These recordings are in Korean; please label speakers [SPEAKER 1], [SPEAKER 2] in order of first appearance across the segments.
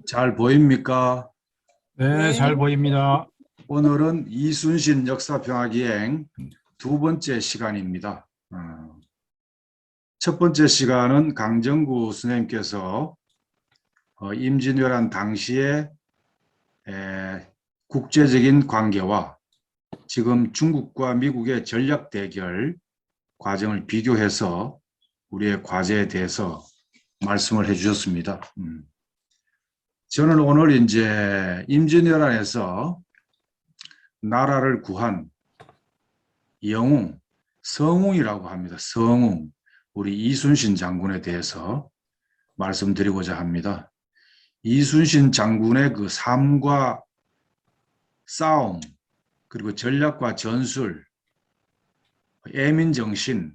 [SPEAKER 1] 잘 보입니까?
[SPEAKER 2] 네,
[SPEAKER 3] 네,
[SPEAKER 2] 잘 보입니다.
[SPEAKER 1] 오늘은 이순신 역사평화기행 두 번째 시간입니다. 첫 번째 시간은 강정구 선생님께서 임진왜란 당시의 국제적인 관계와 지금 중국과 미국의 전략 대결 과정을 비교해서 우리의 과제에 대해서 말씀을 해주셨습니다. 저는 오늘 이제 임진왜란에서 나라를 구한 영웅, 성웅이라고 합니다. 성웅, 우리 이순신 장군에 대해서 말씀드리고자 합니다. 이순신 장군의 그 삶과 싸움, 그리고 전략과 전술, 애민정신,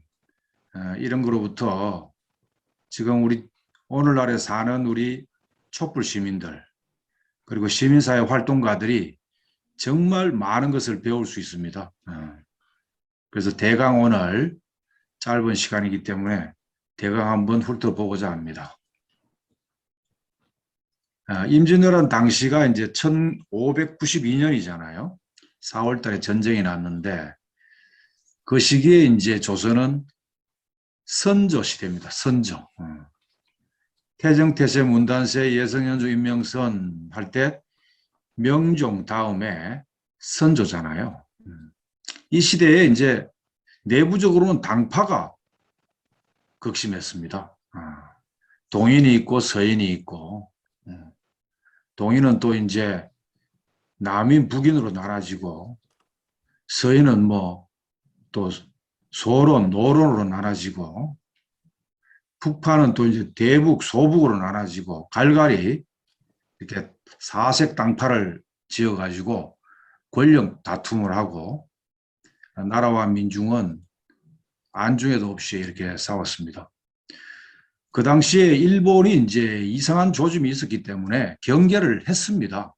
[SPEAKER 1] 이런 거로부터 지금 우리 오늘날에 사는 우리 촛불 시민들, 그리고 시민사회 활동가들이 정말 많은 것을 배울 수 있습니다. 그래서 대강 오늘 짧은 시간이기 때문에 대강 한번 훑어보고자 합니다. 임진왜란 당시가 이제 1592년이잖아요. 4월 달에 전쟁이 났는데 그 시기에 이제 조선은 선조 시대입니다. 선조. 태정태세 문단세 예성현조 임명선 할 때 명종 다음에 선조잖아요. 이 시대에 이제 내부적으로는 당파가 극심했습니다. 동인이 있고 서인이 있고, 동인은 또 이제 남인 북인으로 나눠지고, 서인은 뭐 또 소론, 노론으로 나눠지고, 북파는 또 이제 대북, 소북으로 나눠지고, 갈갈이 이렇게 사색 당파를 지어가지고 권력 다툼을 하고, 나라와 민중은 안중에도 없이 이렇게 싸웠습니다. 그 당시에 일본이 이제 이상한 조짐이 있었기 때문에 경계를 했습니다.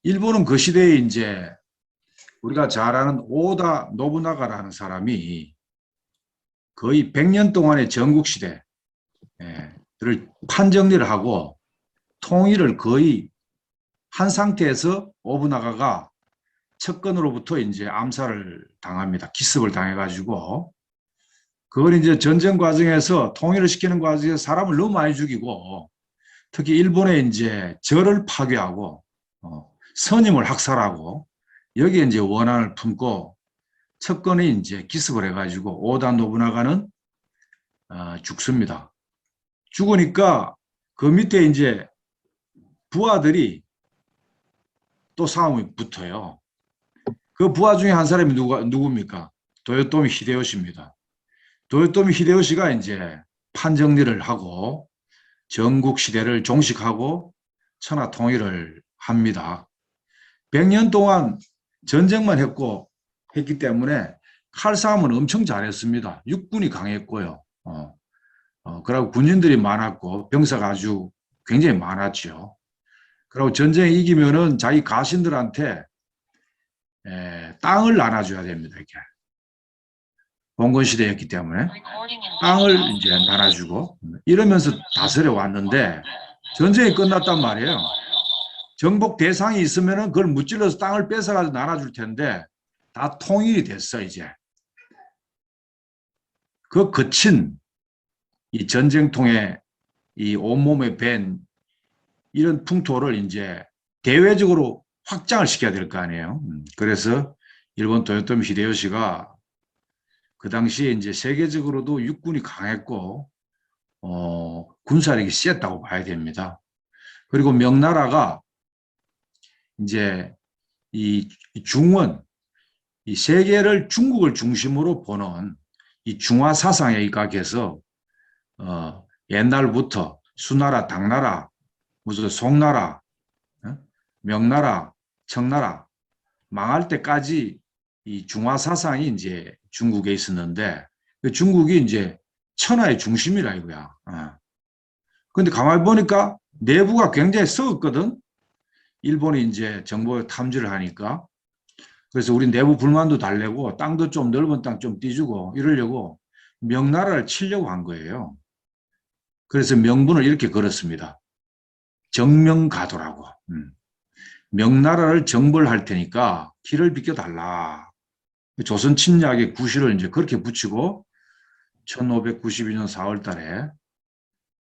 [SPEAKER 1] 일본은 그 시대에 이제 우리가 잘 아는 오다 노부나가라는 사람이 거의 100년 동안의 전국시대를 판정리를 하고 통일을 거의 한 상태에서 오부나가가 측근으로부터 이제 암살을 당합니다. 기습을 당해가지고 그걸 이제 전쟁 과정에서 통일을 시키는 과정에서 사람을 너무 많이 죽이고 특히 일본의 이제 절을 파괴하고 선임을 학살하고 여기에 이제 원한을 품고 측근이 이제 기습을 해가지고 오다 노부나가는 죽습니다. 죽으니까 그 밑에 이제 부하들이 또 싸움이 붙어요. 그 부하 중에 한 사람이 누굽니까? 도요토미 히데요시입니다. 도요토미 히데요시가 이제 판정리를 하고 전국 시대를 종식하고 천하 통일을 합니다. 100년 동안 전쟁만 했기 때문에 칼싸움은 엄청 잘했습니다. 육군이 강했고요. 그리고 군인들이 많았고 병사가 아주 굉장히 많았죠. 그리고 전쟁에 이기면은 자기 가신들한테 땅을 나눠줘야 됩니다. 이렇게 봉건 시대였기 때문에 땅을 이제 나눠주고 이러면서 다스려 왔는데 전쟁이 끝났단 말이에요. 정복 대상이 있으면은 그걸 무찔러서 땅을 뺏어가지고 나눠줄 텐데 다 통일이 됐어 이제. 그 거친 이 전쟁통에 이 온몸에 밴 이런 풍토를 이제 대외적으로 확장을 시켜야 될 거 아니에요. 그래서 일본 도요토미 히데요시가 그 당시에 이제 세계적으로도 육군이 강했고 군사력이 셌다고 봐야 됩니다. 그리고 명나라가 이제 이 중원, 이 세계를 중국을 중심으로 보는 이 중화 사상에 입각해서 옛날부터 수나라, 당나라, 무슨 송나라, 명나라, 청나라 망할 때까지 이 중화 사상이 이제 중국에 있었는데 중국이 이제 천하의 중심이라 이거야. 그런데 가만히 보니까 내부가 굉장히 썩었거든. 일본이 이제 정보 탐지를 하니까. 그래서 우리 내부 불만도 달래고 땅도 좀 넓은 땅 좀 띄주고 이러려고 명나라를 치려고 한 거예요. 그래서 명분을 이렇게 걸었습니다. 정명가도라고. 명나라를 정벌할 테니까 길을 비켜달라. 조선 침략의 구실을 이제 그렇게 붙이고 1592년 4월 달에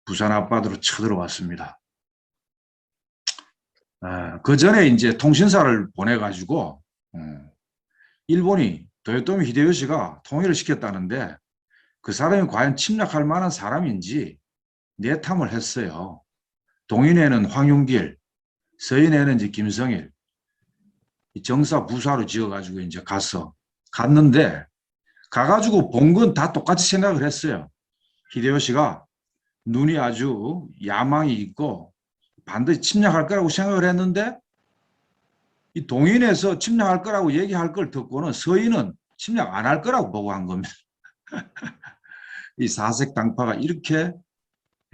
[SPEAKER 1] 부산 앞바다로 쳐들어왔습니다. 그 전에 이제 통신사를 보내가지고 일본이 도요토미 히데요시가 통일을 시켰다는데 그 사람이 과연 침략할 만한 사람인지 내탐을 했어요. 동인에는 황용길, 서인에는 이제 김성일, 정사 부사로 지어가지고 이제 갔는데 가가지고 본 건 다 똑같이 생각을 했어요. 히데요시가 눈이 아주 야망이 있고 반드시 침략할 거라고 생각을 했는데 이 동인에서 침략할 거라고 얘기할 걸 듣고는 서인은 침략 안 할 거라고 보고한 겁니다. 이 사색 당파가 이렇게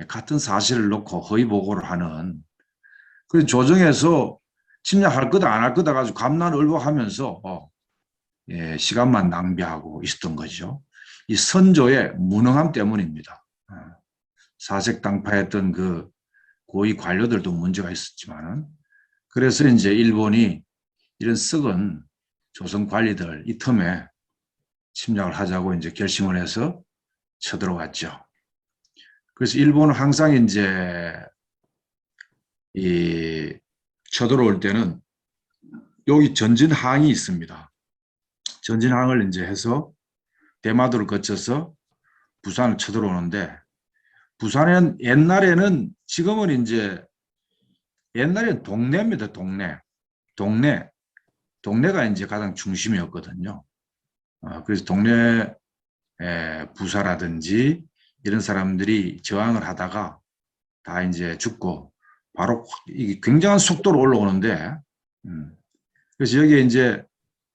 [SPEAKER 1] 같은 사실을 놓고 허위 보고를 하는, 그래서 조정에서 침략할 거다 안 할 거다 가지고 감난을박하면서 시간만 낭비하고 있었던 거죠. 이 선조의 무능함 때문입니다. 사색 당파했던 그 고위 관료들도 문제가 있었지만은, 그래서 이제 일본이 이런 썩은 조선 관리들 이 틈에 침략을 하자고 이제 결심을 해서 쳐들어왔죠. 그래서 일본은 항상 이제 이 쳐들어올 때는 여기 전진항이 있습니다. 전진항을 이제 해서 대마도를 거쳐서 부산을 쳐들어오는데, 부산은 옛날에는, 지금은 이제 옛날에는 동네입니다. 동네가 이제 가장 중심이었거든요. 그래서 동네 부사라든지 이런 사람들이 저항을 하다가 다 이제 죽고 바로 이게 굉장한 속도로 올라오는데, 그래서 여기에 이제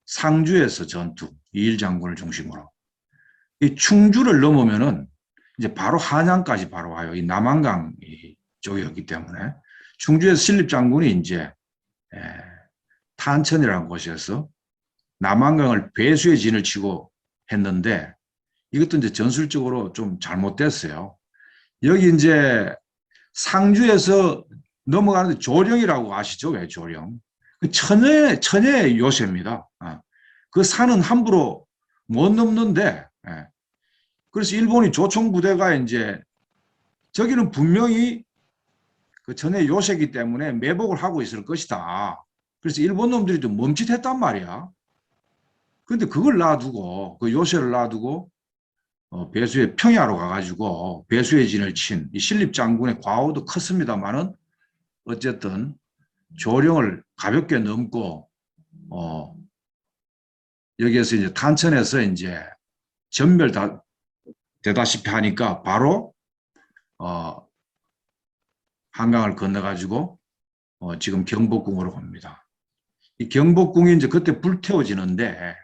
[SPEAKER 1] 상주에서 전투, 이일 장군을 중심으로 이 충주를 넘으면은 이제 바로 한양까지 바로 와요. 이 남한강 쪽이었기 때문에 충주에서 신립 장군이 이제 탄천이라는 곳에서 남한강을 배수의 진을 치고 했는데, 이것도 이제 전술적으로 좀 잘못됐어요. 여기 이제 상주에서 넘어가는데 조령이라고 아시죠? 왜 조령? 천혜의 요새입니다. 그 산은 함부로 못 넘는데, 그래서 일본이 조총부대가 이제 저기는 분명히 그 천혜의 요새이기 때문에 매복을 하고 있을 것이다. 그래서 일본 놈들이 좀 멈칫했단 말이야. 근데 그걸 놔두고, 그 요새를 놔두고 배수의 평야로 가가지고 배수의 진을 친 이 신립 장군의 과오도 컸습니다만은, 어쨌든 조령을 가볍게 넘고 여기에서 이제 탄천에서 이제 전멸 되다시피 하니까 바로 한강을 건너가지고 지금 경복궁으로 갑니다. 이 경복궁이 이제 그때 불태워지는데,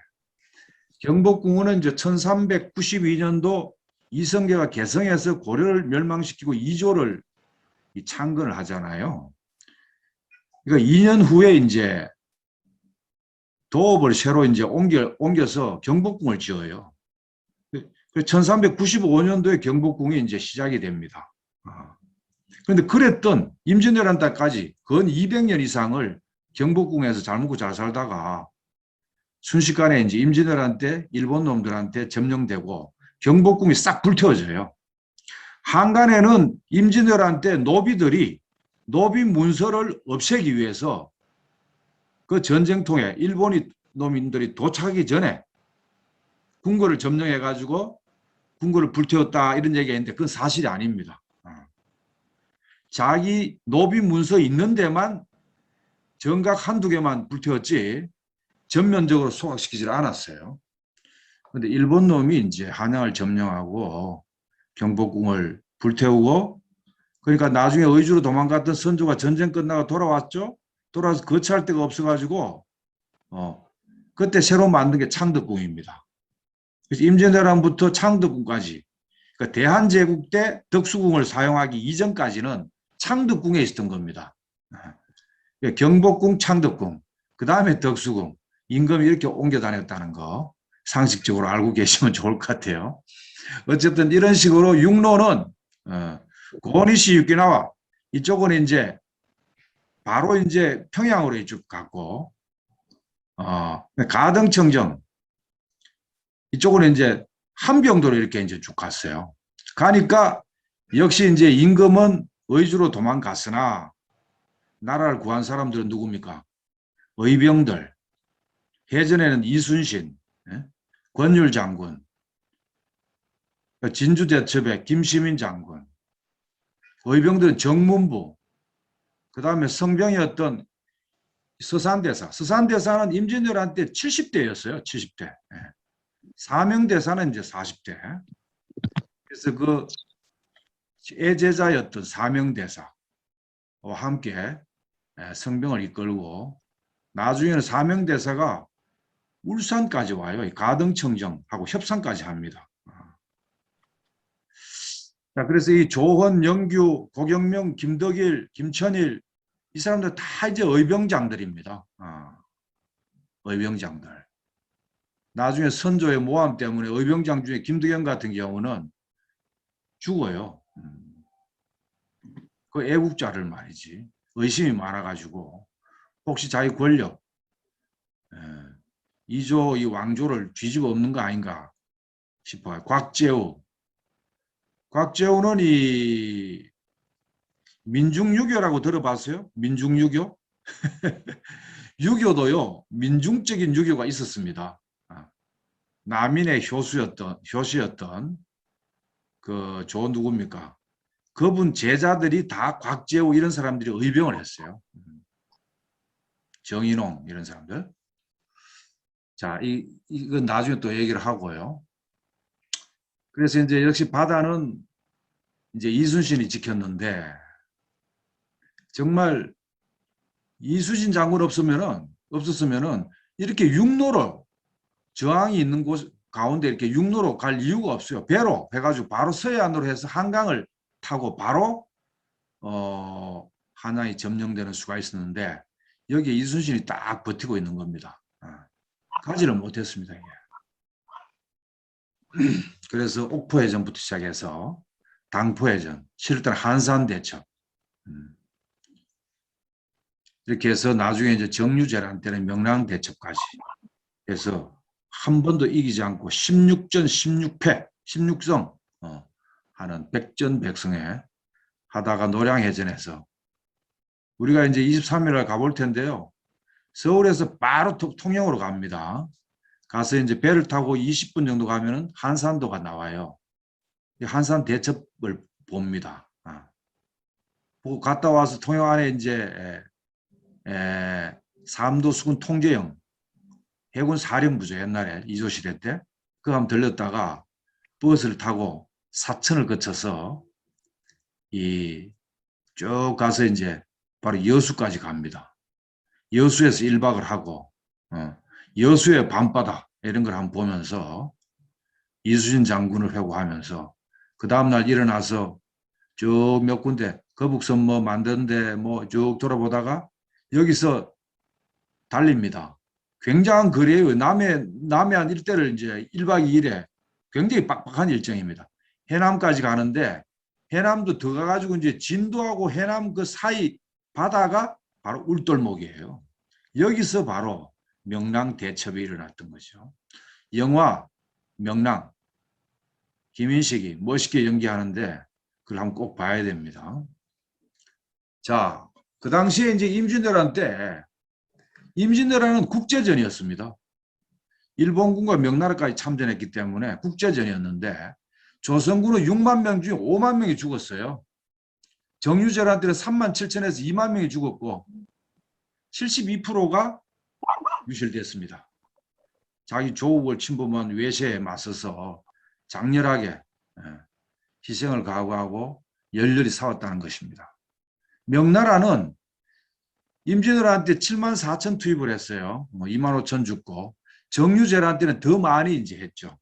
[SPEAKER 1] 경복궁은 이제 1392년도 이성계가 개성해서 고려를 멸망시키고 이조를 창건을 하잖아요. 그러니까 2년 후에 이제 도읍을 새로 이제 옮겨서 경복궁을 지어요. 1395년도에 경복궁이 이제 시작이 됩니다. 그런데 그랬던 임진왜란 때까지 근 200년 이상을 경복궁에서 잘 먹고 잘 살다가 순식간에 이제 임진왜란 때 일본 놈들한테 점령되고 경복궁이 싹 불태워져요. 한간에는 임진왜란 때 노비들이 노비 문서를 없애기 위해서 그 전쟁통에 일본이 노민들이 도착하기 전에 궁궐을 점령해가지고 궁궐을 불태웠다 이런 얘기가 있는데 그건 사실이 아닙니다. 자기 노비 문서 있는 데만 정각 한두 개만 불태웠지 전면적으로 소각시키질 않았어요. 그런데 일본 놈이 이제 한양을 점령하고 경복궁을 불태우고, 그러니까 나중에 의주로 도망갔던 선조가 전쟁 끝나고 돌아왔죠. 돌아와서 거처할 데가 없어가지고 그때 새로 만든 게 창덕궁입니다. 그래서 임진왜란부터 창덕궁까지, 그러니까 대한제국 때 덕수궁을 사용하기 이전까지는 창덕궁에 있었던 겁니다. 경복궁, 창덕궁, 그 다음에 덕수궁, 임금이 이렇게 옮겨 다녔다는 거 상식적으로 알고 계시면 좋을 것 같아요. 어쨌든 이런 식으로 육로는 고니시 유키나와, 이쪽은 이제 바로 이제 평양으로 쭉 갔고, 가등청정 이쪽으로 이제 함경도로 이렇게 이제 쭉 갔어요. 가니까 역시 이제 임금은 의주로 도망갔으나 나라를 구한 사람들은 누굽니까? 의병들. 예전에는 이순신, 예? 권율 장군, 진주대첩의 김시민 장군, 의병들은 정문부, 그 다음에 성병이었던 서산대사. 서산대사는 임진왜란 때 70대였어요. 70대. 사명대사는 이제 40대. 그래서 그 애제자였던 사명대사와 함께 성병을 이끌고 나중에는 사명대사가 울산까지 와요. 가등청정하고 협상까지 합니다. 자, 그래서 이 조헌, 영규, 고경명, 김덕일, 김천일 이 사람들 다 이제 의병장들입니다. 의병장들. 나중에 선조의 모함 때문에 의병장 중에 김덕영 같은 경우는 죽어요. 그 애국자를 말이지. 의심이 많아가지고 혹시 자기 권력, 이조 이 왕조를 뒤집어 엎는 거 아닌가 싶어요. 곽재우는 이 민중유교라고 들어봤어요? 민중유교? 유교도요, 민중적인 유교가 있었습니다. 남인의 효시였던 저 누굽니까? 그분 제자들이 다 곽재우 이런 사람들이 의병을 했어요. 정인홍 이런 사람들. 자, 이건 나중에 또 얘기를 하고요. 그래서 이제 역시 바다는 이제 이순신이 지켰는데 정말 이순신 장군 없었으면은 이렇게 육로로 저항이 있는 곳 가운데 이렇게 육로로 갈 이유가 없어요. 배로 해가지고 바로 서해안으로 해서 한강을 타고 바로 한양이 점령되는 수가 있었는데 여기에 이순신이 딱 버티고 있는 겁니다. 가지를 못했습니다. 이게. 그래서 옥포해전부터 시작해서 당포해전, 7월 한산대첩 이렇게 해서 나중에 이제 정유재란 때는 명랑대첩까지 해서 한 번도 이기지 않고 16전 16패, 16성 하는 백전백승에 하다가 노량해전에서 우리가 이제 23일날 가볼 텐데요. 서울에서 바로 통영으로 갑니다. 가서 이제 배를 타고 20분 정도 가면은 한산도가 나와요. 한산 대첩을 봅니다. 보고 갔다 와서 통영 안에 이제 삼도 수군 통제영 해군 사령부죠. 옛날에 이조시대 때. 그거 한번 들렸다가 버스를 타고 사천을 거쳐서 쭉 가서 이제 바로 여수까지 갑니다. 여수에서 1박을 하고 여수의 밤바다 이런 걸 한번 보면서 이순신 장군을 회고하면서 그 다음날 일어나서 쭉 몇 군데 거북선 뭐 만드는데 뭐 쭉 돌아보다가 여기서 달립니다. 굉장한 거리예요. 남해안 일대를 이제 1박 2일에 굉장히 빡빡한 일정입니다. 해남까지 가는데 해남도 들어가가지고 이제 진도하고 해남 그 사이 바다가 바로 울돌목이에요. 여기서 바로 명랑 대첩이 일어났던 거죠. 영화 명랑 김인식이 멋있게 연기하는데 그걸 한번 꼭 봐야 됩니다. 자, 그 당시에 이제 임진왜란 때 임진왜란은 국제전이었습니다. 일본군과 명나라까지 참전했기 때문에 국제전이었는데 조선군은 6만 명 중에 5만 명이 죽었어요. 정유재란 때는 3만 7천에서 2만 명이 죽었고 72%가 유실됐습니다. 자기 조국을 침범한 외세에 맞서서 장렬하게 희생을 각오하고 열렬히 싸웠다는 것입니다. 명나라는 임진왜란 때 7만 4천 투입을 했어요. 2만 5천 죽고 정유재란 때는 더 많이 이제 했죠.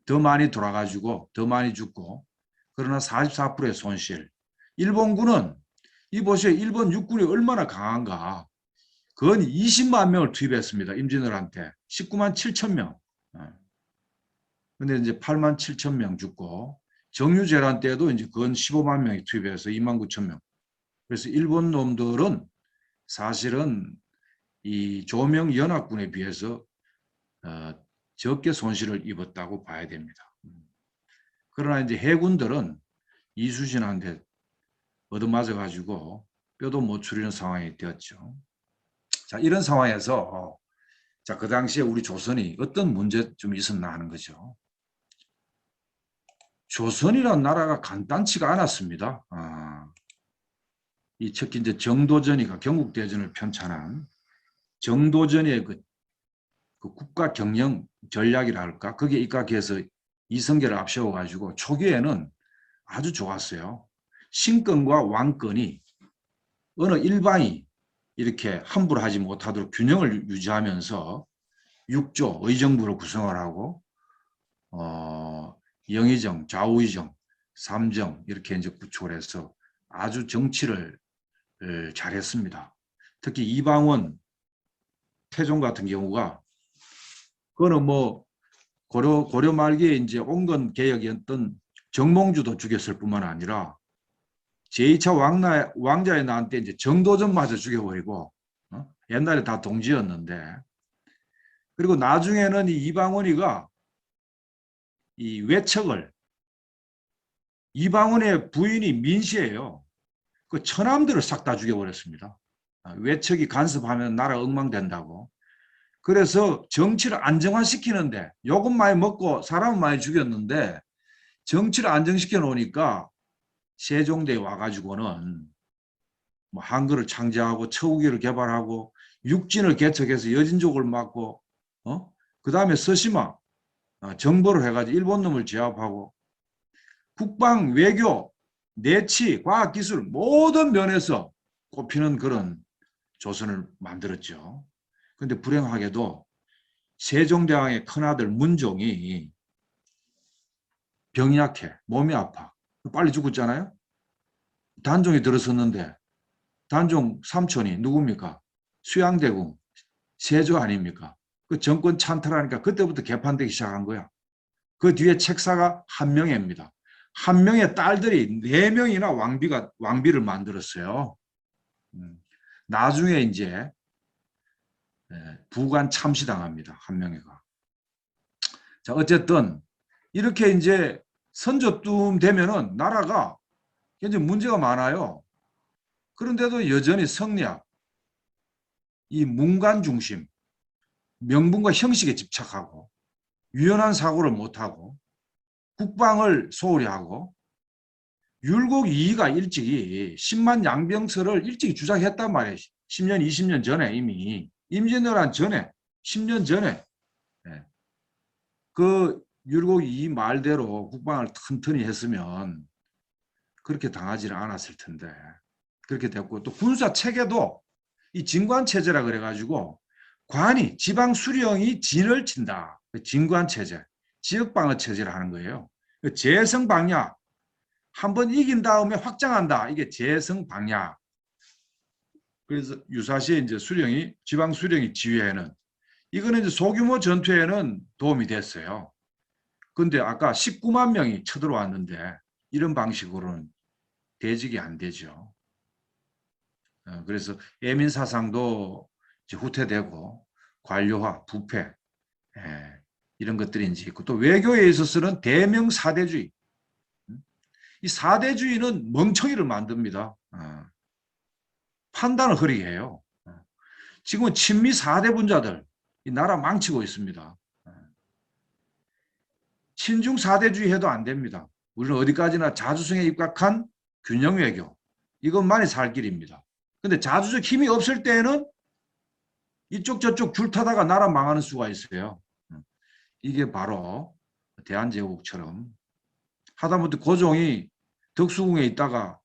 [SPEAKER 1] 더 많이 돌아가지고 더 많이 죽고 그러나 44%의 손실. 일본군은 이 보세요. 일본 육군이 얼마나 강한가. 건 20만 명을 투입했습니다. 임진왜란 때 19만 7천 명. 근데 이제 8만 7천 명 죽고 정유재란 때도 이제 건 15만 명이 투입해서 2만 9천 명. 그래서 일본 놈들은 사실은 이 조명연합군에 비해서 적게 손실을 입었다고 봐야 됩니다. 그러나 이제 해군들은 이수신한테 얻어맞아 가지고 뼈도 못 추리는 상황이 되었죠. 자, 이런 상황에서 자, 그 당시에 우리 조선이 어떤 문제점이 있었나 하는 거죠. 조선이라는 나라가 간단치가 않았습니다. 이 특히 이제 정도전이가 경국대전을 편찬한 정도전의 그 국가 경영 전략이라 할까? 거기에 입각해서 이성계를 앞세워가지고 초기에는 아주 좋았어요. 신권과 왕권이 어느 일방이 이렇게 함부로 하지 못하도록 균형을 유지하면서 6조 의정부를 구성을 하고 영의정, 좌우의정, 삼정 이렇게 이제 구축을 해서 아주 정치를 잘했습니다. 특히 이방원 태종 같은 경우가 그거는 뭐 고려 말기에 이제 온건 개혁이었던 정몽주도 죽였을 뿐만 아니라 제2차 왕자에 나한테 이제 정도전마저 죽여버리고 옛날에 다 동지였는데 그리고 나중에는 이 이방원이가 이 외척을 이방원의 부인이 민씨예요. 그 처남들을 싹 다 죽여버렸습니다. 외척이 간섭하면 나라 엉망된다고. 그래서 정치를 안정화시키는데 욕은 많이 먹고 사람은 많이 죽였는데 정치를 안정시켜 놓으니까 세종대에 와가지고는 뭐 한글을 창제하고 처우기를 개발하고 육진을 개척해서 여진족을 막고 그 다음에 서시마 정보를 해가지고 일본 놈을 제압하고 국방, 외교, 내치, 과학기술 모든 면에서 꼽히는 그런 조선을 만들었죠. 그런데 불행하게도 세종대왕의 큰아들 문종이 병이 약해, 몸이 아파. 빨리 죽었잖아요. 단종이 들어섰는데 단종 삼촌이 누굽니까? 수양대궁, 세조 아닙니까? 그 정권 찬탈하니까 그때부터 개판되기 시작한 거야. 그 뒤에 책사가 한명회입니다. 한명의 딸들이 4명이나 왕비를 만들었어요. 나중에 이제 부관 참시당합니다. 한명회가. 자, 어쨌든 이렇게 이제 선조쯤 되면은 나라가 굉장히 문제가 많아요. 그런데도 여전히 성리학, 이 문관 중심, 명분과 형식에 집착하고 유연한 사고를 못하고 국방을 소홀히 하고 율곡 이이가 일찍이 10만 양병설을 일찍이 주장했단 말이에요. 10년, 20년 전에 이미 임진왜란 전에 10년 전에 그 율곡 이이 말대로 국방을 튼튼히 했으면 그렇게 당하지는 않았을 텐데 그렇게 됐고 또 군사 체계도 이 진관체제라 그래가지고 관이 지방 수령이 진을 친다. 진관체제, 지역방어체제를 하는 거예요. 재성방야, 한번 이긴 다음에 확장한다. 이게 재성방야. 그래서 유사시에 이제 지방 수령이 지휘하는 이거는 이제 소규모 전투에는 도움이 됐어요. 근데 아까 19만 명이 쳐들어왔는데 이런 방식으로는 대직이 안 되죠. 그래서 애민 사상도 후퇴되고 관료화, 부패 이런 것들이 이제 있고 또 외교에 있어서는 대명 사대주의. 이 사대주의는 멍청이를 만듭니다. 판단을 흐리게 해요. 지금은 친미 4대 분자들 이 나라 망치고 있습니다. 친중 4대주의 해도 안 됩니다. 우리는 어디까지나 자주성에 입각한 균형 외교 이것만이 살 길입니다. 근데 자주적 힘이 없을 때에는 이쪽 저쪽 줄 타다가 나라 망하는 수가 있어요. 이게 바로 대한제국처럼 하다못해 고종이 덕수궁에 있다가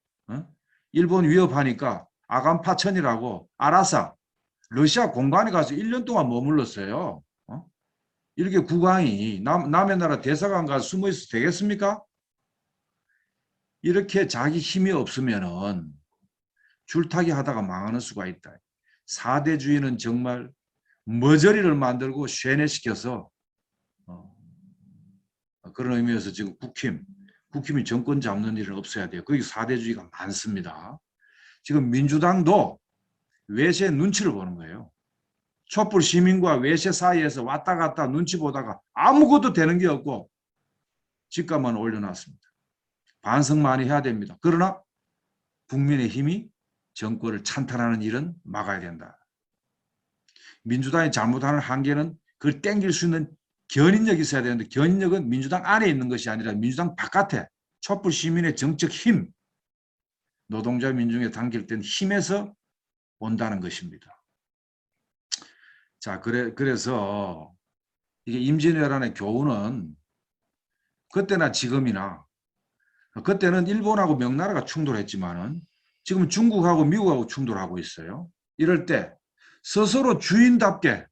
[SPEAKER 1] 일본 위협하니까 아간파천이라고 아라사 러시아 공관에 가서 1년 동안 머물렀어요. 이렇게 국왕이 남의 나라 대사관 가서 숨어 있어도 되겠습니까? 이렇게 자기 힘이 없으면은 줄타기 하다가 망하는 수가 있다. 사대주의는 정말 머저리를 만들고 쇠뇌시켜서 그런 의미에서 지금 국힘이 정권 잡는 일은 없어야 돼요. 거기 사대주의가 많습니다. 지금 민주당도 외세 눈치를 보는 거예요. 촛불 시민과 외세 사이에서 왔다 갔다 눈치 보다가 아무것도 되는 게 없고 집값만 올려놨습니다. 반성 많이 해야 됩니다. 그러나 국민의힘이 정권을 찬탈하는 일은 막아야 된다. 민주당이 잘못하는 한계는 그걸 땡길 수 있는 견인력이 있어야 되는데 견인력은 민주당 안에 있는 것이 아니라 민주당 바깥에 촛불 시민의 정책 힘, 노동자 민중에 담길 땐 힘에서 온다는 것입니다. 자, 그래서 이게 임진왜란의 교훈은 그때나 지금이나 그때는 일본하고 명나라가 충돌했지만은 지금 중국하고 미국하고 충돌하고 있어요. 이럴 때 스스로 주인답게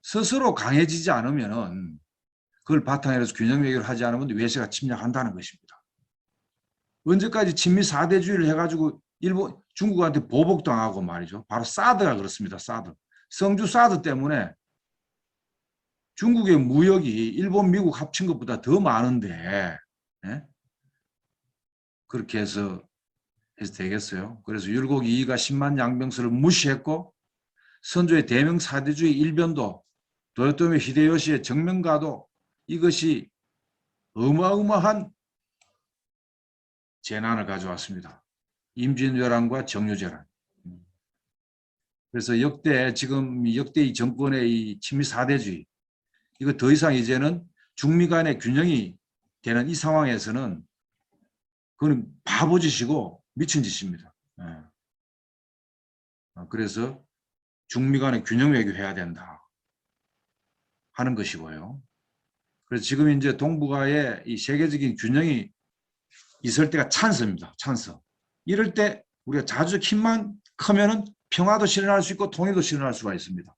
[SPEAKER 1] 스스로 강해지지 않으면은 그걸 바탕으로 해서 균형 외교를 하지 않으면 외세가 침략한다는 것입니다. 언제까지 친미 4대주의를 해가지고 중국한테 보복당하고 말이죠. 바로 사드가 그렇습니다. 사드. 성주 사드 때문에 중국의 무역이 일본, 미국 합친 것보다 더 많은데 예? 그렇게 해서 되겠어요. 그래서 율곡 이이가 10만 양병설을 무시했고 선조의 대명 사대주의 일변도 도요토미 히데요시의 정명가도 이것이 어마어마한 재난을 가져왔습니다. 임진왜란과 정유재란. 그래서 지금 역대 이 정권의 이 친미 4대주의 이거 더 이상 이제는 중미 간의 균형이 되는 이 상황에서는 그건 바보짓이고 미친 짓입니다. 그래서 중미 간의 균형 외교해야 된다 하는 것이고요. 그래서 지금 이제 동북아의 이 세계적인 균형이 있을 때가 찬스입니다. 찬스. 이럴 때 우리가 자주적 힘만 크면은 평화도 실현할 수 있고 통일도 실현할 수가 있습니다.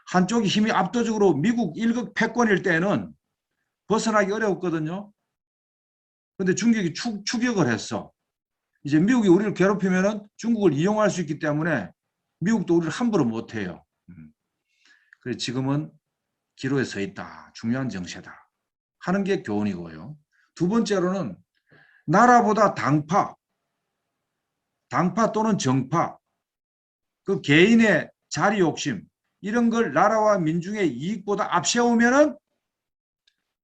[SPEAKER 1] 한쪽이 힘이 압도적으로 미국 일극 패권일 때는 벗어나기 어려웠거든요. 그런데 중국이 추격을 했어. 이제 미국이 우리를 괴롭히면은 중국을 이용할 수 있기 때문에 미국도 우리를 함부로 못해요. 그래서 지금은 기로에 서 있다. 중요한 정세다. 하는 게 교훈이고요. 두 번째로는 나라보다 당파 또는 정파, 그 개인의 자리 욕심 이런 걸 나라와 민중의 이익보다 앞세우면은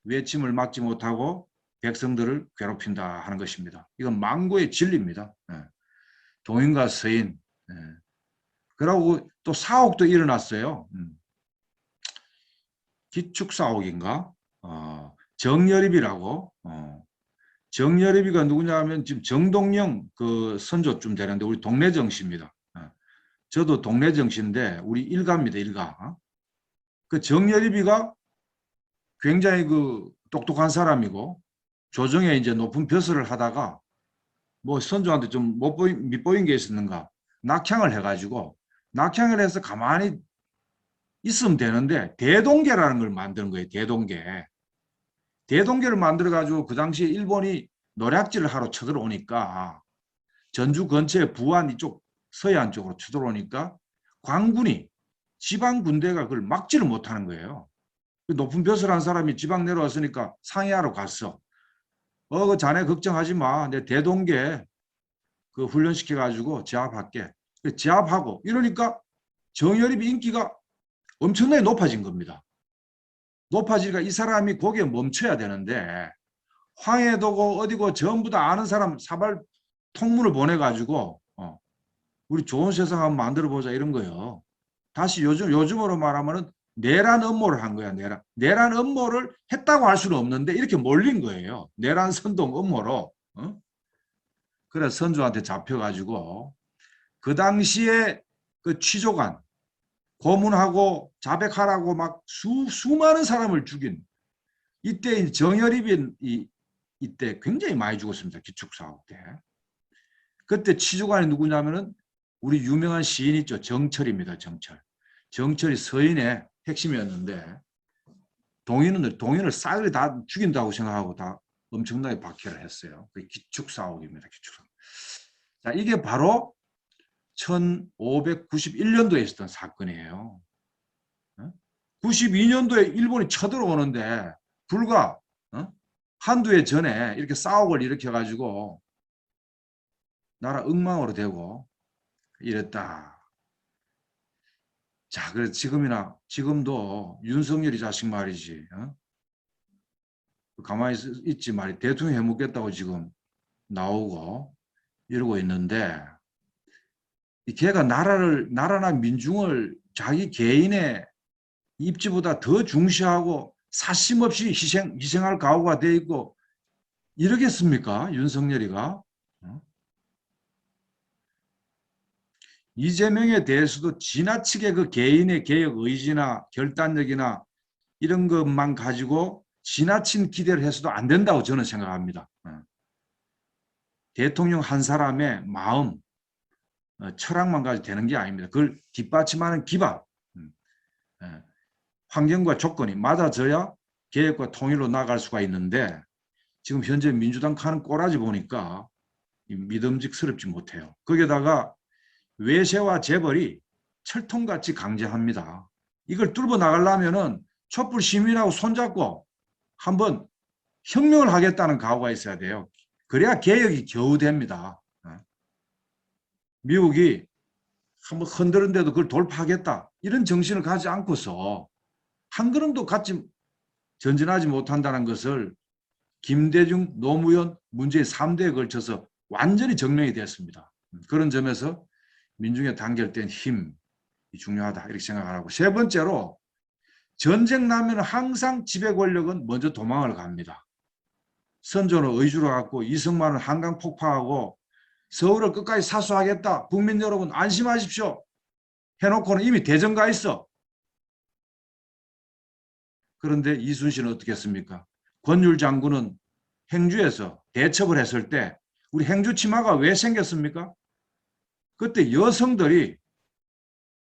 [SPEAKER 1] 외침을 막지 못하고 백성들을 괴롭힌다 하는 것입니다. 이건 망고의 진리입니다. 동인과 서인. 그러고 또 사옥도 일어났어요. 기축사옥인가? 정여립이라고. 정여립이가 누구냐 하면 지금 정동영 그 선조쯤 되는데 우리 동네 정씨입니다. 저도 동네 정씨인데 우리 일가입니다. 일가. 그 정여립이가 굉장히 그 똑똑한 사람이고 조정에 이제 높은 벼슬을 하다가 뭐 선조한테 좀 밉보인 게 있었는가 낙향을 해가지고 낙향을 해서 가만히 있으면 되는데 대동계라는 걸 만드는 거예요. 대동계를 만들어가지고 그 당시에 일본이 노략질을 하러 쳐들어오니까 전주 근처에 부안 이쪽 서해안 쪽으로 쳐들어오니까 광군이 지방 군대가 그걸 막지를 못하는 거예요. 높은 벼슬 한 사람이 지방 내려왔으니까 상의하러 갔어. 그 자네 걱정하지 마. 내 대동계 그 훈련시켜가지고 제압할게. 제압하고 이러니까 정여립이 인기가 엄청나게 높아진 겁니다. 높아지니까 이 사람이 거기에 멈춰야 되는데 황해도고 어디고 전부 다 아는 사람 사발 통문을 보내가지고 우리 좋은 세상 한번 만들어보자 이런 거예요. 다시 요즘으로 말하면은 내란 음모를 한 거야. 내란 음모를 했다고 할 수는 없는데 이렇게 몰린 거예요. 내란 선동 음모로. 그래서 선조한테 잡혀가지고 그 당시에 그 취조관 고문하고 자백하라고 막 수많은 사람을 죽인 이때 정여립이 이때 굉장히 많이 죽었습니다. 기축사업 때. 그때 취조관이 누구냐면은 우리 유명한 시인 있죠. 정철입니다. 정철이 서인의 핵심이었는데 동인을 싸그리 다 죽인다고 생각하고 다 엄청나게 박해를 했어요. 그게 기축사옥입니다. 기축사옥. 자, 이게 바로 1591년도에 있었던 사건이에요. 92년도에 일본이 쳐들어오는데 불과 한두 해 전에 이렇게 싸움을 일으켜가지고 나라 엉망으로 되고 이랬다. 자, 그래서 지금도 윤석열이 자식 말이지. 가만히 있지 말이 대통령 해먹겠다고 지금 나오고 이러고 있는데 걔가 나라나 민중을 자기 개인의 입지보다 더 중시하고 사심없이 희생할 각오가 돼 있고 이러겠습니까? 윤석열이가? 이재명에 대해서도 지나치게 그 개인의 개혁 의지나 결단력이나 이런 것만 가지고 지나친 기대를 해서도 안 된다고 저는 생각합니다. 대통령 한 사람의 마음, 철학만 가지고 되는 게 아닙니다. 그걸 뒷받침하는 기반, 환경과 조건이 맞아져야 개혁과 통일로 나아갈 수가 있는데 지금 현재 민주당 가는 꼬라지 보니까 믿음직스럽지 못해요. 거기에다가 외세와 재벌이 철통같이 강제합니다. 이걸 뚫고 나가려면은 촛불 시민하고 손잡고 한번 혁명을 하겠다는 각오가 있어야 돼요. 그래야 개혁이 겨우 됩니다. 미국이 한번 흔들었는데도 그걸 돌파하겠다. 이런 정신을 가지지 않고서 한 걸음도 같이 전진하지 못한다는 것을 김대중, 노무현, 문재인 3대에 걸쳐서 완전히 증명이 됐습니다. 그런 점에서 민중의 단결된 힘이 중요하다 이렇게 생각하고 세 번째로 전쟁 나면 항상 지배 권력은 먼저 도망을 갑니다. 선조는 의주로 갔고 이승만은 한강 폭파하고 서울을 끝까지 사수하겠다. 국민 여러분 안심하십시오. 해놓고는 이미 대전 가 있어. 그런데 이순신은 어떻게 했습니까? 권율 장군은 행주에서 대첩을 했을 때 우리 행주 치마가 왜 생겼습니까? 그때 여성들이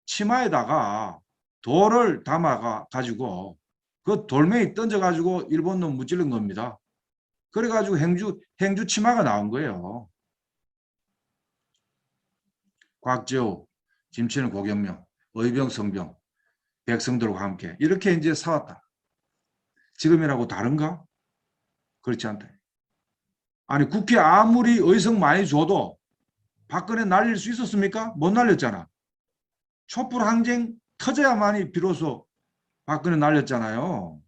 [SPEAKER 1] 치마에다가 돌을 담아 가지고 그 돌멩이 던져 가지고 일본 놈 무찌른 겁니다. 그래 가지고 행주 치마가 나온 거예요. 곽재우, 김치는 고경명, 의병 성병, 백성들과 함께 이렇게 이제 싸웠다. 지금이라고 다른가? 그렇지 않다. 아니 국회 아무리 의석 많이 줘도 박근혜 날릴 수 있었습니까? 못 날렸잖아. 촛불 항쟁 터져야만이 비로소 박근혜 날렸잖아요.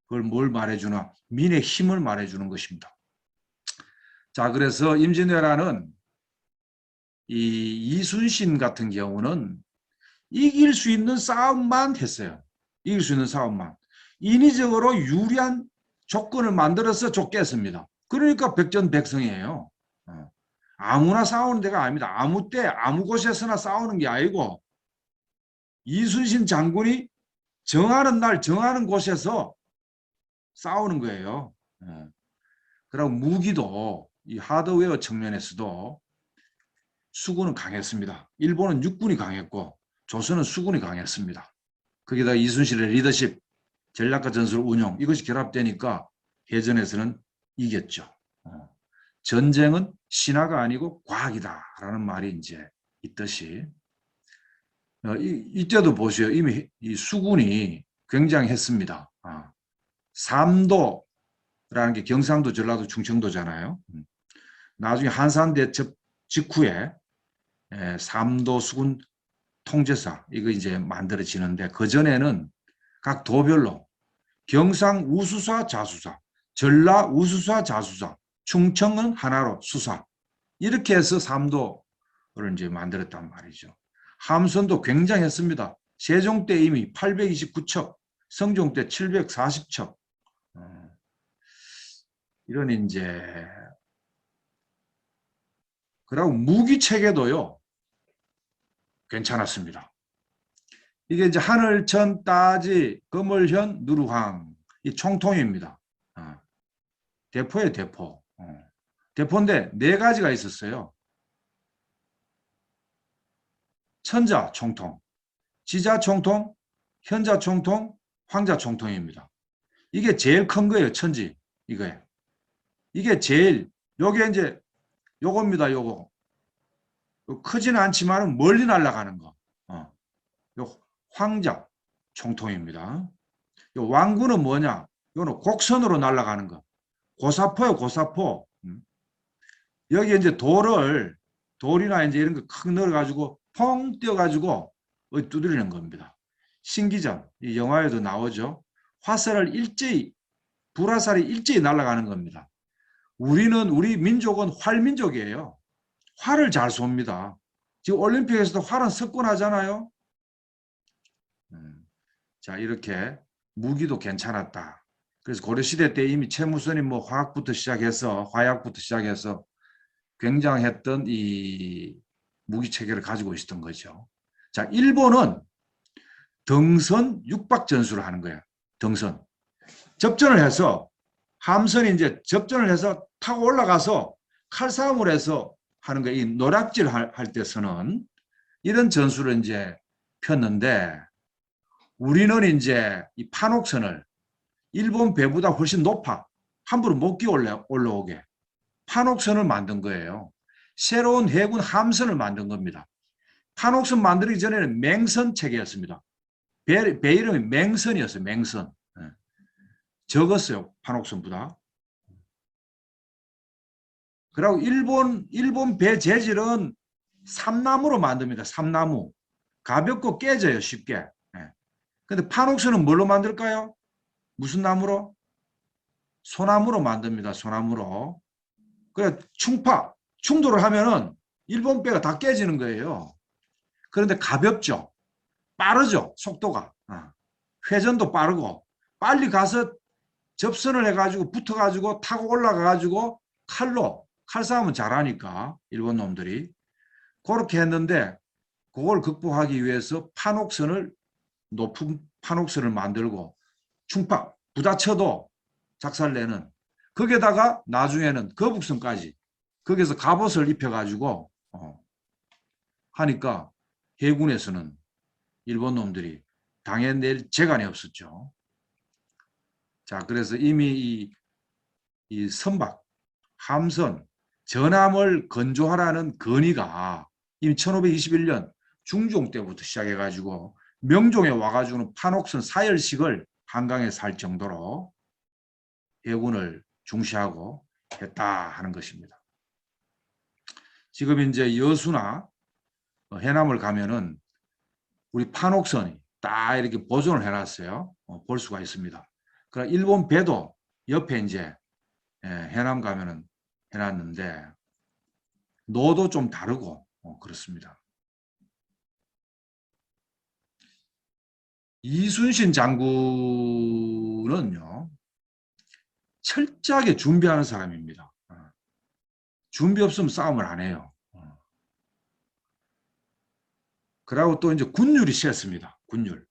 [SPEAKER 1] 그걸 뭘 말해주나? 민의 힘을 말해주는 것입니다. 자, 그래서 임진왜란은 이 이순신 같은 경우는 이길 수 있는 싸움만 했어요. 이길 수 있는 싸움만. 인위적으로 유리한 조건을 만들어서 쫓겼습니다. 그러니까 백전백승이에요. 아무나 싸우는 데가 아닙니다. 아무 때 아무 곳에서나 싸우는 게 아니고 이순신 장군이 정하는 날 정하는 곳에서 싸우는 거예요. 그리고 무기도 이 하드웨어 측면에서도 수군은 강했습니다. 일본은 육군이 강했고 조선은 수군이 강했습니다. 거기다 이순신의 리더십, 전략과 전술 운용 이것이 결합되니까 해전에서는 이겼죠. 전쟁은 신화가 아니고 과학이다라는 말이 이제 있듯이 이때도 보세요. 이미 이 수군이 굉장했습니다. 삼도라는 게 경상도, 전라도, 충청도잖아요. 나중에 한산대첩 직후에 삼도 수군 통제사 이거 이제 만들어지는데 그 전에는 각 도별로 경상 우수사 자수사, 전라 우수사 자수사, 충청은 하나로 수사 이렇게 해서 삼도를 이제 만들었단 말이죠. 함선도 굉장했습니다. 세종 때 이미 829척, 성종 때 740척. 이런 이제 그리고 무기 체계도요 괜찮았습니다. 이게 이제 하늘천, 따지, 거물현, 누루황 이 총통입니다. 대포예요, 대포. 대포인데 네 가지가 있었어요. 천자 총통, 지자 총통, 현자 총통, 황자 총통입니다. 이게 제일 큰 거예요, 천지. 이거예요. 이게 제일, 요게 이제 요겁니다, 요거. 크지는 않지만 멀리 날아가는 거. 요 황자 총통입니다. 요 왕구는 뭐냐? 요는 곡선으로 날아가는 거. 고사포요, 고사포. 여기 이제 돌을 돌이나 이제 이런 거 큰 넣어가지고 펑 뛰어가지고 두드리는 겁니다. 신기전, 이 영화에도 나오죠. 화살을 일제히, 불화살이 일제히 날아가는 겁니다. 우리 민족은 활민족이에요. 활을 잘 쏩니다. 지금 올림픽에서도 활은 석권하잖아요. 자, 이렇게 무기도 괜찮았다. 그래서 고려시대 때 이미 최무선이 뭐 화약부터 시작해서 굉장했던 이 무기 체계를 가지고 있었던 거죠. 자, 일본은 등선 육박 전술을 하는 거예요. 등선. 접전을 해서 함선이 이제 접전을 해서 타고 올라가서 칼싸움을 해서 하는 거예요. 이 노략질 할 때서는 이런 전술을 이제 폈는데 우리는 이제 이 판옥선을 일본 배보다 훨씬 높아 함부로 못 끼어 올라오게 판옥선을 만든 거예요. 새로운 해군 함선을 만든 겁니다. 판옥선 만들기 전에는 맹선 체계였습니다. 배 이름이 맹선이었어요. 맹선. 적었어요. 판옥선보다. 그리고 일본 배 재질은 삼나무로 만듭니다. 삼나무. 가볍고 깨져요. 쉽게. 근데 판옥선은 뭘로 만들까요? 무슨 나무로? 소나무로 만듭니다. 소나무로. 그래 충돌을 하면은 일본 배가 다 깨지는 거예요. 그런데 가볍죠. 빠르죠. 속도가. 회전도 빠르고 빨리 가서 접선을 해가지고 붙어가지고 타고 올라가가지고 칼싸움은 잘하니까 일본 놈들이 그렇게 했는데 그걸 극복하기 위해서 높은 판옥선을 만들고 부딪혀도 작살내는 거기에다가 나중에는 거북선까지 거기서 갑옷을 입혀가지고 하니까 해군에서는 일본 놈들이 당해낼 재간이 없었죠. 자, 그래서 이미 이 선박, 함선, 전함을 건조하라는 건의가 이미 1521년 중종 때부터 시작해가지고 명종에 와가지고는 판옥선 사열식을 한강에 살 정도로 해군을 중시하고 했다 하는 것입니다. 지금 이제 여수나 해남을 가면은 우리 판옥선이 딱 이렇게 보존을 해놨어요. 볼 수가 있습니다. 그러나 일본 배도 옆에 이제 해남 가면은 해놨는데 노도 좀 다르고 그렇습니다. 이순신 장군은요 철저하게 준비하는 사람입니다. 준비 없으면 싸움을 안 해요. 그리고 또 이제 군율이 셌습니다. 군율.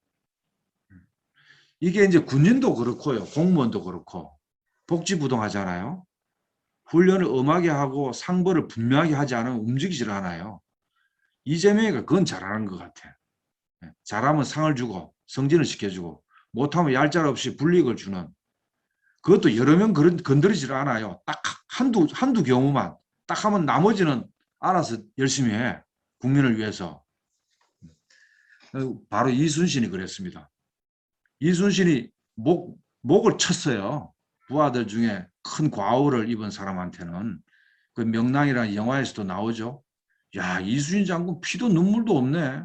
[SPEAKER 1] 이게 이제 군인도 그렇고요. 공무원도 그렇고 복지부동 하잖아요. 훈련을 엄하게 하고 상벌을 분명하게 하지 않으면 움직이질 않아요. 이재명이가 그건 잘하는 것 같아. 잘하면 상을 주고 승진을 시켜주고 못하면 얄짤 없이 불이익을 주는 그것도 여러 명 건드리질 않아요. 딱 한두 경우만 딱 하면 나머지는 알아서 열심히 해. 국민을 위해서. 바로 이순신이 그랬습니다. 이순신이 목을 쳤어요. 부하들 중에 큰 과오를 입은 사람한테는. 그 명랑이라는 영화에서도 나오죠. 야, 이순신 장군 피도 눈물도 없네.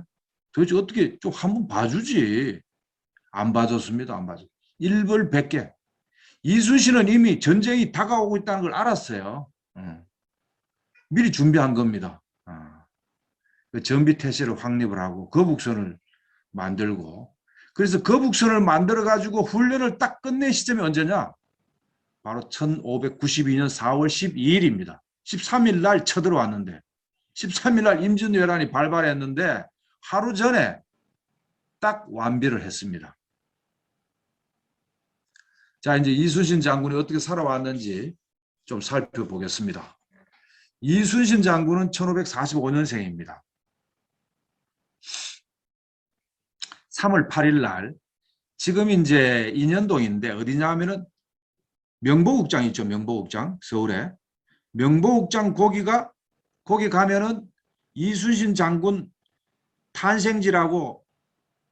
[SPEAKER 1] 도대체 어떻게 좀 한번 봐주지. 안 봐줬습니다. 안 봐줬. 일벌백계. 이순신은 이미 전쟁이 다가오고 있다는 걸 알았어요. 미리 준비한 겁니다. 그 전비태세를 확립을 하고 거북선을 만들고 그래서 거북선을 만들어 가지고 훈련을 딱 끝낸 시점이 언제냐? 바로 1592년 4월 12일입니다. 13일 날 쳐들어왔는데 13일 날 임진왜란이 발발했는데 하루 전에 딱 완비를 했습니다. 자, 이제 이순신 장군이 어떻게 살아왔는지 좀 살펴보겠습니다. 이순신 장군은 1545년생입니다. 3월 8일 날 지금 이제 인현동인데 어디냐 하면은 명보극장 있죠. 명보극장 서울에 명보극장 거기 가면은 이순신 장군 탄생지라고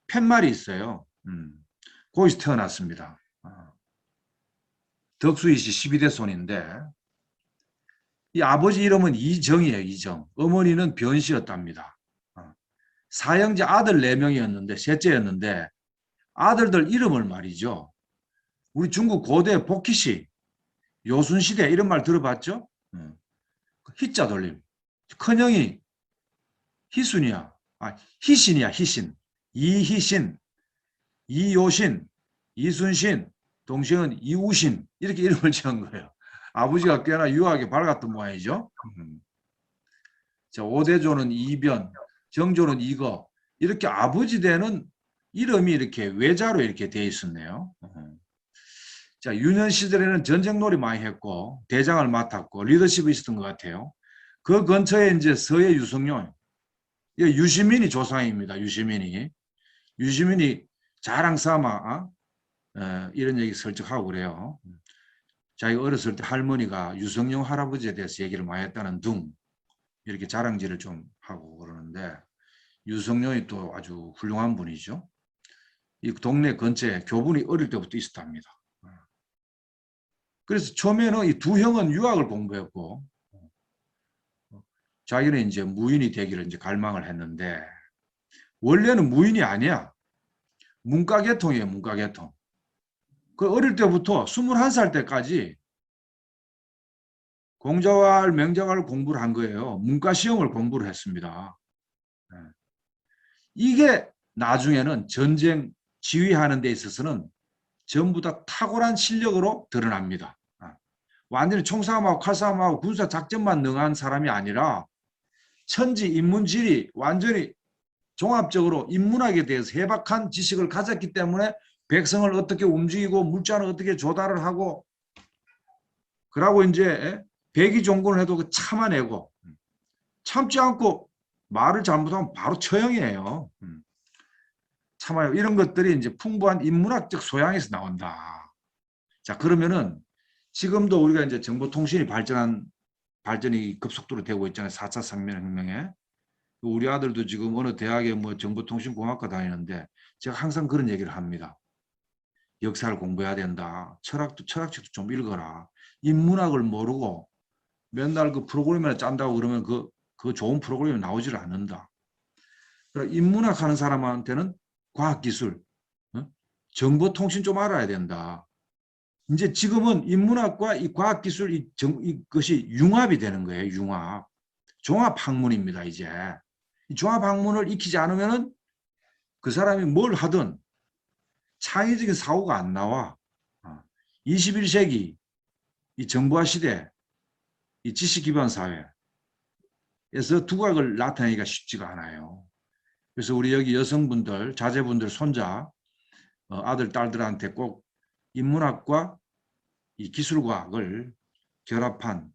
[SPEAKER 1] 팻말이 있어요. 거기서 태어났습니다. 덕수이씨 12대 손인데 이 아버지 이름은 이정이에요. 이정. 어머니는 변씨였답니다. 사형제 아들 4명이었는데 셋째였는데 아들들 이름을 말이죠. 우리 중국 고대 복희시, 요순시대 이런 말 들어봤죠? 희자 돌림. 큰형이 희순이야. 희신이야. 희신. 이희신, 이요신, 이순신, 동생은 이우신 이렇게 이름을 지은 거예요. 아버지가 꽤나 유하게 밝았던 모양이죠. 자, 오대조는 이변, 정조는 이거 이렇게 아버지 되는 이름이 이렇게 외자로 이렇게 돼 있었네요. 자, 유년 시절에는 전쟁놀이 많이 했고 대장을 맡았고 리더십이 있었던 것 같아요. 그 근처에 이제 서해 유성룡, 유시민이 조상입니다. 유시민이 자랑 삼아 이런 얘기 설득하고 그래요. 자기 어렸을 때 할머니가 유성룡 할아버지에 대해서 얘기를 많이 했다는 둥 이렇게 자랑질을 좀 하고 그러는데 유성룡이 또 아주 훌륭한 분이죠. 이 동네 근처에 교분이 어릴 때부터 있었답니다. 그래서 처음에는 이 두 형은 유학을 공부했고 자기는 이제 무인이 되기를 이제 갈망을 했는데 원래는 무인이 아니야. 문과계통이에요. 문과계통. 그 어릴 때부터 21살 때까지 공자왈, 맹자왈 공부를 한 거예요. 문과 시험을 공부를 했습니다. 이게 나중에는 전쟁 지휘하는 데 있어서는 전부 다 탁월한 실력으로 드러납니다. 완전히 총싸움하고 칼싸움하고 군사 작전만 능한 사람이 아니라 천지 인문지리 완전히 종합적으로 인문학에 대해서 해박한 지식을 가졌기 때문에 백성을 어떻게 움직이고 물자를 어떻게 조달을 하고 그러고 이제 백의종군을 해도 그 참아내고 참지 않고 말을 잘못하면 바로 처형이에요. 참아요. 이런 것들이 이제 풍부한 인문학적 소양에서 나온다. 자, 그러면은 지금도 우리가 이제 정보통신이 발전이 급속도로 되고 있잖아요. 4차 산업혁명에. 우리 아들도 지금 어느 대학에 뭐 정보통신공학과 다니는데 제가 항상 그런 얘기를 합니다. 역사를 공부해야 된다. 철학책도 좀 읽어라. 인문학을 모르고 맨날 그 프로그램이나 짠다고 그러면 그 좋은 프로그램이 나오질 않는다. 그러니까 인문학 하는 사람한테는 과학기술, 정보통신 좀 알아야 된다. 이제 지금은 인문학과 이 과학기술 이것이 융합이 되는 거예요. 융합. 종합학문입니다. 이제. 이 종합학문을 익히지 않으면 그 사람이 뭘 하든 창의적인 사고가 안 나와. 21세기 이 정보화 시대, 이 지식 기반 사회에서 두각을 나타내기가 쉽지가 않아요. 그래서 우리 여기 여성분들, 자제분들, 손자, 아들, 딸들한테 꼭 인문학과 이 기술과학을 결합한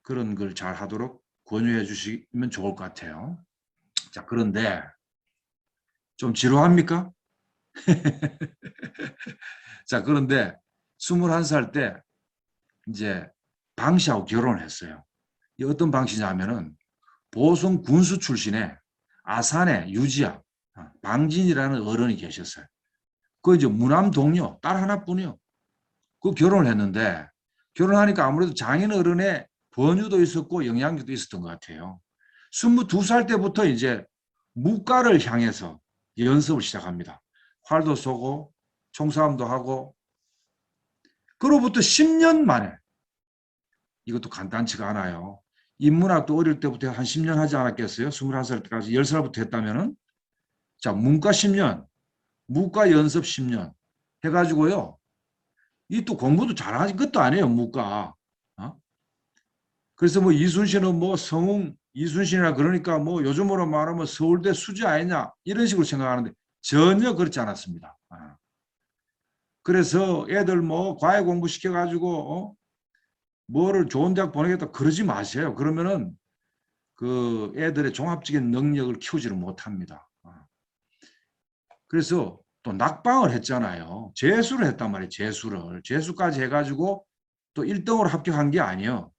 [SPEAKER 1] 그런 걸 잘 하도록 권유해 주시면 좋을 것 같아요. 자, 그런데 좀 지루합니까? 자, 그런데 21살 때 이제 방 씨하고 결혼을 했어요. 이 어떤 방 씨냐면은 보성 군수 출신의 아산의 유지아 방진이라는 어른이 계셨어요. 그 이제 무남 동료 딸 하나뿐이요. 그 결혼을 했는데 결혼하니까 아무래도 장인 어른의 권유도 있었고 영향력도 있었던 것 같아요. 22살 때부터 이제 무과를 향해서 연습을 시작합니다. 활도 쏘고 총싸움도 하고 그로부터 10년 만에 이것도 간단치가 않아요. 인문학도 어릴 때부터 한 10년 하지 않았겠어요? 21살 때까지 10살부터 했다면은 자 문과 10년, 무과 연습 10년 해가지고요. 이 또 공부도 잘하는 것도 아니에요. 무과. 그래서 뭐 이순신은 뭐 성웅 이순신이라 그러니까 뭐 요즘으로 말하면 서울대 수지 아니냐 이런 식으로 생각하는데 전혀 그렇지 않았습니다. 그래서 애들 뭐 과외 공부 시켜가지고 뭐를 좋은 대학 보내겠다 그러지 마세요. 그러면은 그 애들의 종합적인 능력을 키우지를 못합니다. 그래서 또 낙방을 했잖아요. 재수를 했단 말이에요. 재수까지 해가지고 또 1등으로 합격한 게 아니에요.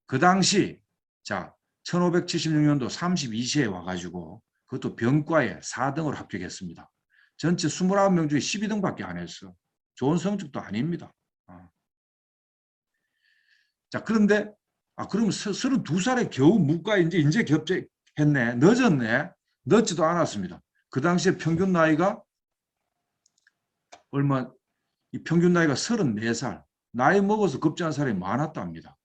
[SPEAKER 1] 그 당시 자 1576년도 32세에 와가지고 그것도 병과에 4등으로 합격했습니다. 전체 29명 중에 12등밖에 안 했어. 좋은 성적도 아닙니다. 자 그런데 그러면 32살에 겨우 무과 이제 겹제했네. 늦었네. 늦지도 않았습니다. 그 당시에 평균 나이가 얼마, 이 평균 나이가 34살. 나이 먹어서 급제한 사람이 많았답니다.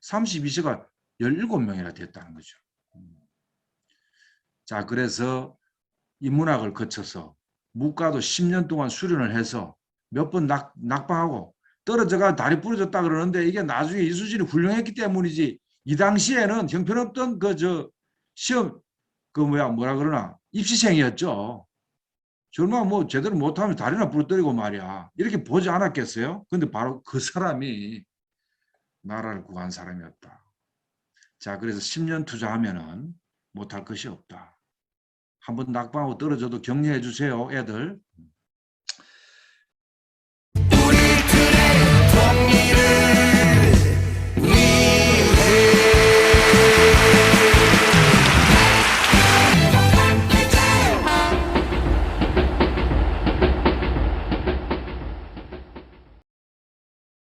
[SPEAKER 1] 32세가 17명이나 됐다는 거죠. 자, 그래서 인문학을 거쳐서 무과도 10년 동안 수련을 해서 몇 번 낙방하고 떨어져가 다리 부러졌다 그러는데 이게 나중에 이 수준이 훌륭했기 때문이지 이 당시에는 형편없던 시험 뭐라 그러나 입시생이었죠. 절마 뭐 제대로 못하면 다리나 부러뜨리고 말이야. 이렇게 보지 않았겠어요? 근데 바로 그 사람이 나라를 구한 사람이었다. 자, 그래서 10년 투자하면은 못할 것이 없다. 한번 낙방하고 떨어져도 격려해 주세요, 애들.